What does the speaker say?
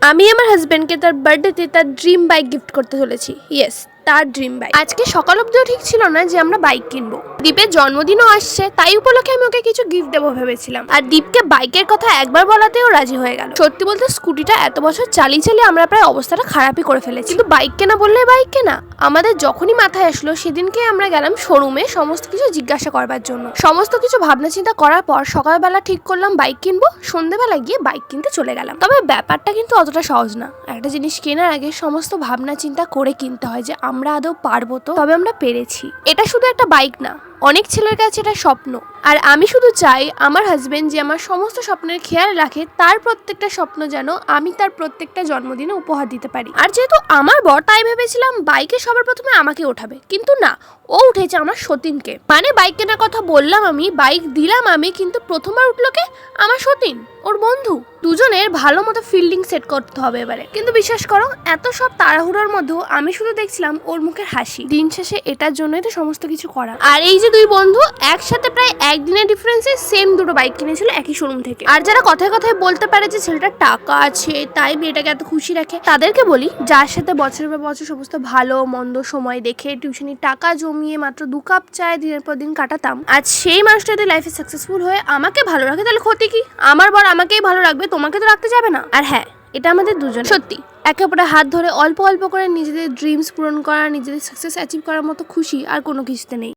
আমি আমার হাজবেন্ডকে তার বার্থডেতে তার ড্রিম বাইক গিফট করতে চলেছি। ইয়েস, তার ড্রিম বাইক। আজকে সকাল অব্দিও ঠিক ছিল না যে আমরা বাইক কিনবো। দীপের জন্মদিনও আসছে, তাই উপলক্ষে আমি ওকে কিছু গিফট দেবো ভেবেছিলাম। আর দীপকে বাইকের কথা একবার বলাতেও রাজি হয়ে গেল। সত্যি বলতে স্কুটিটা এত বছর চালিয়ে চালিয়ে আমরা প্রায় অবস্থাটা খারাপই করে ফেলেছি। কিন্তু বাইক কেনা বললে বাইক কেনা। আমাদের যখনই মাথায় আসলো সেদিনকে আমরা গেলাম শোরুমে সমস্ত কিছু জিজ্ঞাসা করবার জন্য। সমস্ত কিছু ভাবনা চিন্তা করার পর সকালবেলা ঠিক করলাম বাইক কিনবো, সন্ধ্যেবেলা গিয়ে বাইক কিনতে চলে গেলাম। তবে ব্যাপারটা কিন্তু অতটা সহজ না। একটা জিনিস কেনার আগে সমস্ত ভাবনা চিন্তা করে কিনতে হয় যে আমরা আদৌ পারবো তো। তবে আমরা পেরেছি। এটা শুধু একটা বাইক না, অনেক ছেলের কাছে এটা স্বপ্ন। আর আমি শুধু চাই আমার হাজবেন্ড যে আমার সমস্ত স্বপ্নের খেয়াল রাখে, তার প্রত্যেকটা স্বপ্ন যেন আমি তার প্রত্যেকটা জন্মদিনে উপহার দিতে পারি। আর যেহেতু আমার বর, তাই ভেবেছিলাম বাইকে সবার প্রথমে আমাকে ওঠাবে, কিন্তু না, ও উঠেছে আমার সতীনকে। মানে বাইক কেনার কথা বললাম আমি, বাইক দিলাম আমি, কিন্তু প্রথমবার উঠলো কে? আমার সতীন, ওর বন্ধু। দুজনের ভালো মতো ফিল্ডিং সেট করতে হবে এবারে। কিন্তু বিশ্বাস করো, এত সব তাড়াহুড়োর মধ্যেও আমি শুধু দেখছিলাম ওর মুখের হাসি। দিন শেষে এটার জন্যই তো সমস্ত কিছু করা। আর এই যে দুই বন্ধু একসাথে প্রায় একদিনের ডিফারেন্সে সেম দুটো বাইক কিনেছিল একই শোরুম থেকে। আর যারা কথায় কথায় বলতে পারে যে ছেলেটার টাকা আছে তাই মেয়েটাকে এত খুশি রাখে, তাদেরকে বলি, যার সাথে বছরের পর বছর সমস্ত ভালো মন্দ সময় দেখে টিউশনির টাকা জমিয়ে মাত্র 2 কাপ চায় দিনের পর দিন কাটাতাম, আজ সেই মানুষটা যদি লাইফে সাকসেসফুল হয়ে আমাকে ভালো রাখে, তাহলে ক্ষতি কি? আমার বর আমাকেই ভালো রাখবে, তোমাকে তো রাখতে যাবে না। আর হ্যাঁ, এটা আমাদের দুজন সত্যি একে অপরের হাত ধরে অল্প অল্প করে নিজেদের ড্রিমস পূরণ করা, নিজেদের সাকসেস অ্যাচিভ করার মতো খুশি আর কোনো কিছুতে নেই।